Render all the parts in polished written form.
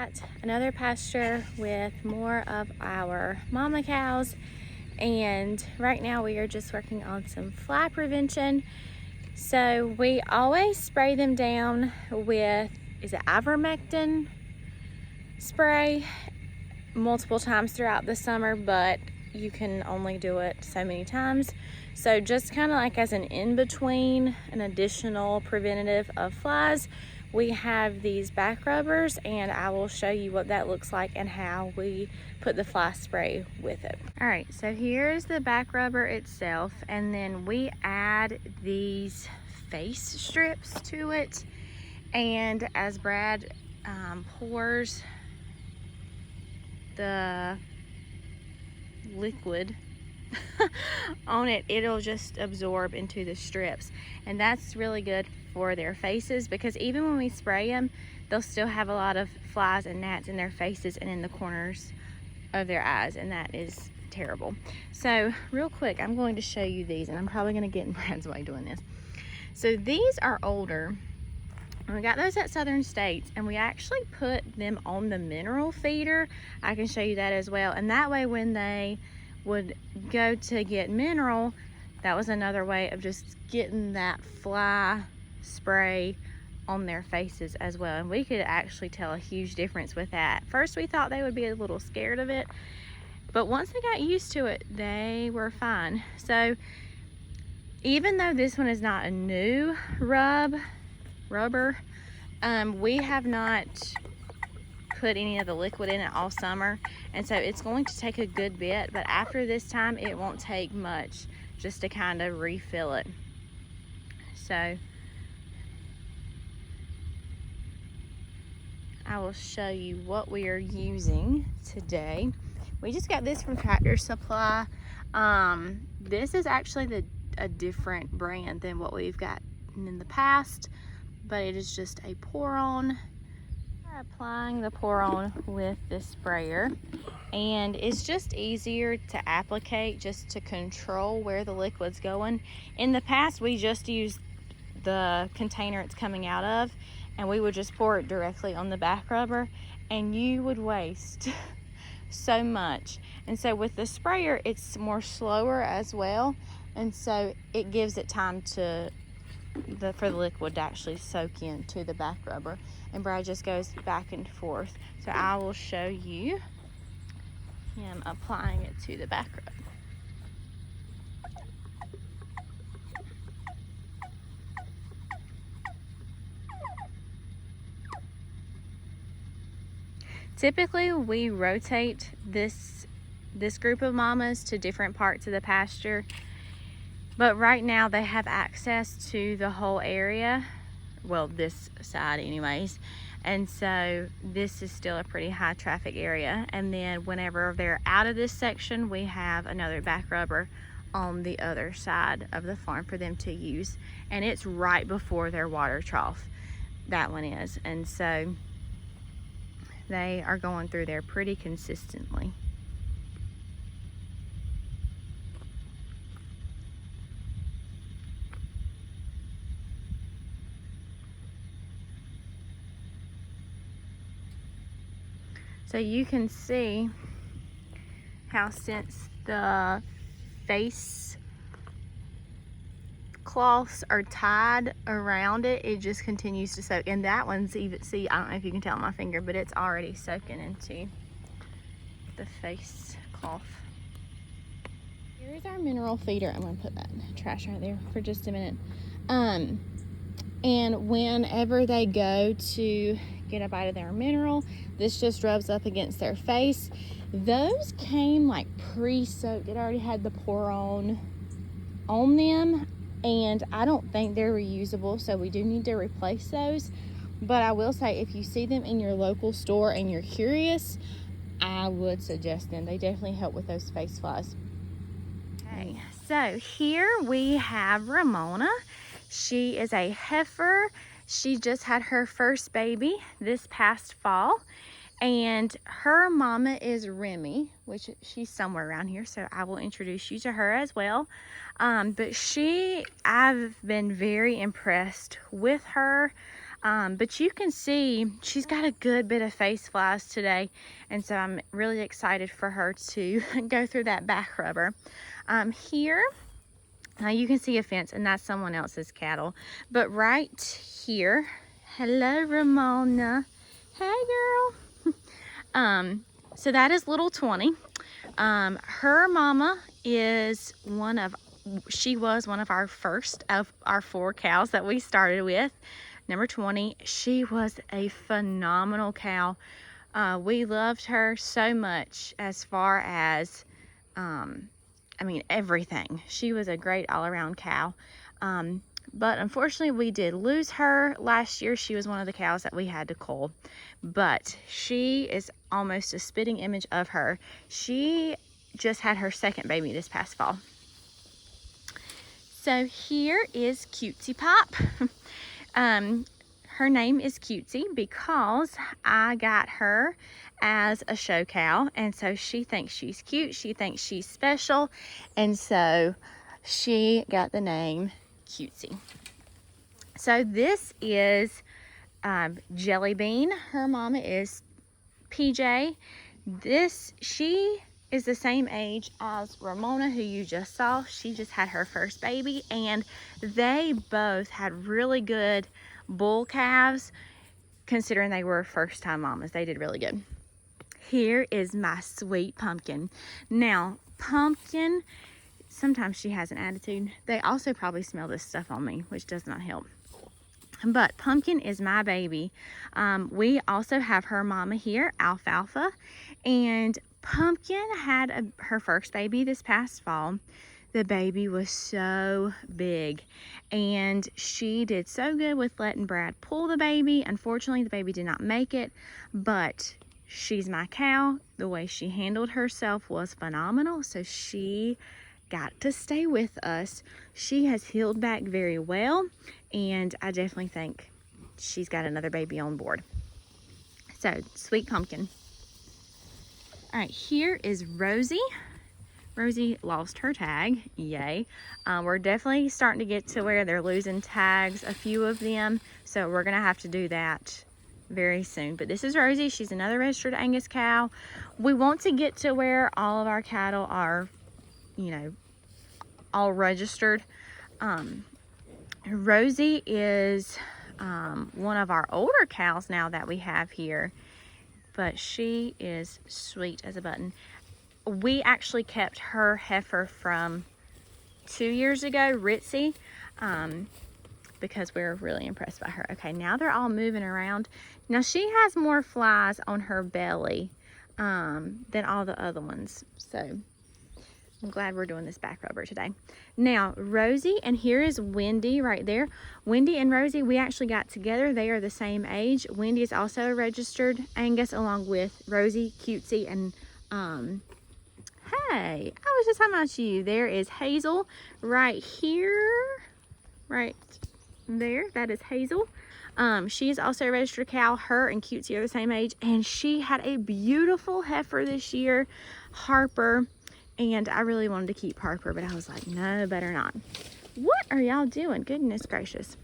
at another pasture with more of our mama cows, and right now we are just working on some fly prevention. So we always spray them down with, is it ivermectin spray, multiple times throughout the summer, but you can only do it so many times. So just kind of like as an in-between, an additional preventative of flies, we have these back rubbers, and I will show you what that looks like and how we put the fly spray with it. All right, so here's the back rubber itself, and then we add these face strips to it. And as Brad pours the liquid on it, it'll just absorb into the strips, and that's really good for their faces, because even when we spray them, they'll still have a lot of flies and gnats in their faces and in the corners of their eyes, and that is terrible. So real quick, I'm going to show you these, and I'm probably going to get in Brad's way doing this. So these are older, and we got those at Southern States, and we actually put them on the mineral feeder. I can show you that as well, and that way when they would go to get mineral, that was another way of just getting that fly spray on their faces as well, and we could actually tell a huge difference with that. First we thought they would be a little scared of it, but once they got used to it, they were fine. So even though this one is not a new rubber, we have not put any of the liquid in it all summer, and so it's going to take a good bit, but after this time it won't take much just to kind of refill it. So I will show you what we are using today. We just got this from Tractor Supply. This is actually a different brand than what we've got in the past, but it is just a pour-on. We're applying the pour-on with this sprayer, and it's just easier to applicate, just to control where the liquid's going. In the past, we just used the container it's coming out of, and we would just pour it directly on the back rubber, and you would waste so much. And so with the sprayer, it's more slower as well, and so it gives it time for the liquid to actually soak into the back rubber, and Brad just goes back and forth. So I will show you him applying it to the back rubber. Typically we rotate this group of mamas to different parts of the pasture, but right now they have access to the whole area, well, this side anyways, and so this is still a pretty high traffic area. And then whenever they're out of this section, we have another back rubber on the other side of the farm for them to use, and it's right before their water trough, that one is, and so they are going through there pretty consistently. So you can see how, since the face cloths are tied around it, it just continues to soak. And that one's even, see, I don't know if you can tell on my finger, but it's already soaking into the face cloth. Here's our mineral feeder. I'm gonna put that trash right there for just a minute. And whenever they go to get a bite of their mineral, this just rubs up against their face. Those came like pre-soaked. It already had the pour-on them, and I don't think they're reusable, so we do need to replace those. But I will say, if you see them in your local store and you're curious, I would suggest them. They definitely help with those face flies. Okay, so here we have Ramona. She is a heifer. She just had her first baby this past fall, and her mama is Remy, which she's somewhere around here, so I will introduce you to her as well. But I've been very impressed with her. But you can see she's got a good bit of face flies today, and so I'm really excited for her to go through that back rubber. Here, now you can see a fence, and that's someone else's cattle. But right here, hello Ramona. Hey girl. So that is little 20. Her mama is she was one of our first of our 4 cows that we started with, number 20. She was a phenomenal cow. We loved her so much as far as, I mean, everything. She was a great all-around cow. But unfortunately, we did lose her last year. She was one of the cows that we had to cull. But she is almost a spitting image of her. She just had her 2nd baby this past fall. So here is Cutesy Pop. Her name is Cutesy because I got her as a show cow, and so she thinks she's cute, she thinks she's special, and so she got the name Cutesy. So this is Jelly Bean. Her mama is PJ. She is the same age as Ramona, who you just saw. She just had her first baby, and they both had really good bull calves, considering they were first time mamas. They did really good. Here is my sweet Pumpkin. Now, Pumpkin, sometimes she has an attitude. They also probably smell this stuff on me, which does not help. But Pumpkin is my baby. We also have her mama here, Alfalfa, and Pumpkin had her first baby this past fall. The baby was so big, and she did so good with letting Brad pull the baby. Unfortunately, the baby did not make it, but she's my cow. The way she handled herself was phenomenal, so she got to stay with us. She has healed back very well, and I definitely think she's got another baby on board. So, sweet Pumpkin. All right, here is Rosie. Rosie lost her tag, yay. We're definitely starting to get to where they're losing tags, a few of them, so we're gonna have to do that very soon. But this is Rosie. She's another registered Angus cow. We want to get to where all of our cattle are, you know, all registered. Rosie is one of our older cows now that we have here, but she is sweet as a button. We actually kept her heifer from 2 years ago, Ritzy, because we were really impressed by her. Okay, now they're all moving around. Now she has more flies on her belly than all the other ones, so I'm glad we're doing this back rubber today. Now, Rosie, and here is Wendy right there. Wendy and Rosie, we actually got together. They are the same age. Wendy is also a registered Angus, along with Rosie, Cutesy, and hey, I was just talking about you. There is Hazel right here, right there. That is Hazel. She is also a registered cow. Her and Cutesy are the same age, and she had a beautiful heifer this year, Harper, and I really wanted to keep Harper, but I was like, no, better not. What are y'all doing? Goodness gracious.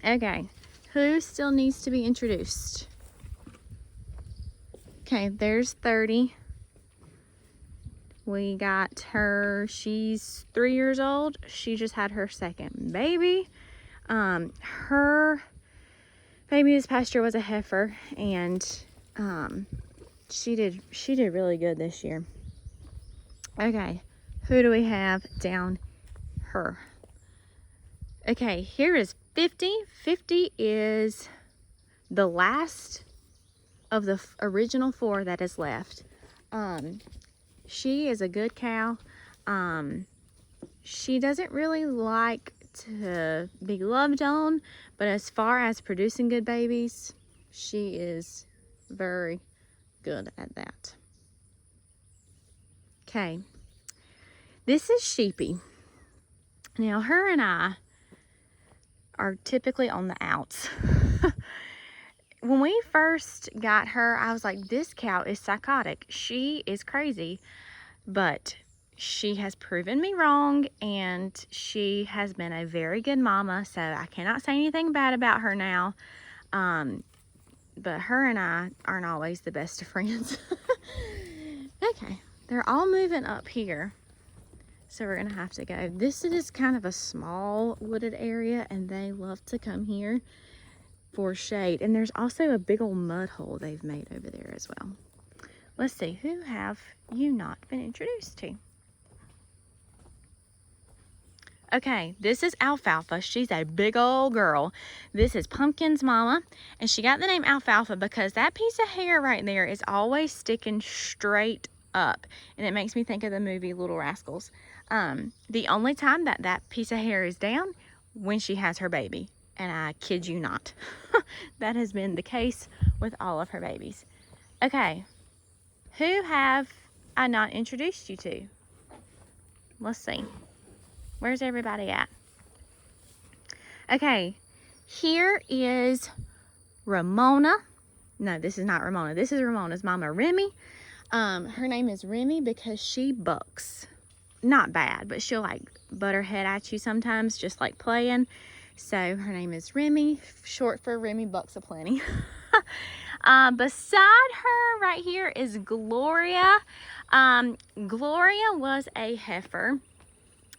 Okay, who still needs to be introduced? Okay, there's 30. We got her, she's 3 years old. She just had her 2nd baby. Her baby this past year was a heifer, and she did really good this year. Okay, who do we have down her? Okay, here is 50. 50 is the last of the original 4 that is left. She is a good cow. She doesn't really like to be loved on, but as far as producing good babies, she is very good at that. Okay, this is Sheepy. Now, her and I are typically on the outs. When we first got her, I was like, this cow is psychotic. She is crazy. But she has proven me wrong, and she has been a very good mama, so I cannot say anything bad about her now. But her and I aren't always the best of friends. Okay, they're all moving up here. So we're gonna have to go. This is kind of a small wooded area, and they love to come here for shade. And there's also a big old mud hole they've made over there as well. Let's see, who have you not been introduced to? Okay, this is Alfalfa. She's a big old girl. This is Pumpkin's mama, and she got the name Alfalfa because that piece of hair right there is always sticking straight up, and it makes me think of the movie Little Rascals. The only time that piece of hair is down, when she has her baby, and I kid you not. That has been the case with all of her babies. Okay, who have I not introduced you to? Let's see. Where's everybody at? Okay, here is Ramona. No, this is not Ramona. This is Ramona's mama, Remy. Her name is Remy because she bucks. Not bad, but she'll like butt her head at you sometimes, just like playing. So her name is Remy, short for Remy Bucks Aplenty. Beside her right here is Gloria. Gloria was a heifer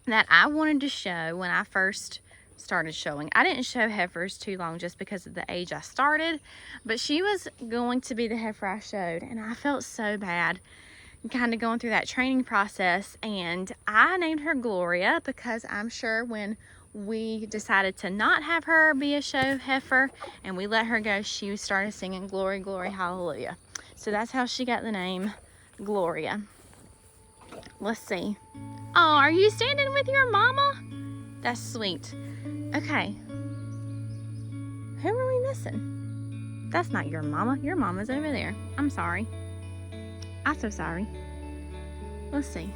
that I wanted to show when I first started showing. I didn't show heifers too long just because of the age I started, but she was going to be the heifer I showed, and I felt so bad kind of going through that training process, and I named her Gloria because I'm sure when we decided to not have her be a show heifer and we let her go, she started singing glory, glory, hallelujah. So that's how she got the name Gloria. Let's see. Oh, are you standing with your mama? That's sweet. Okay. Who are we missing? That's not your mama. Your mama's over there. I'm sorry. I'm so sorry. Let's see.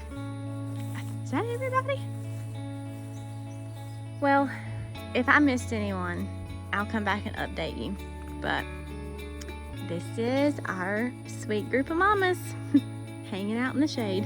Is that everybody? Well, if I missed anyone, I'll come back and update you. But this is our sweet group of mamas hanging out in the shade.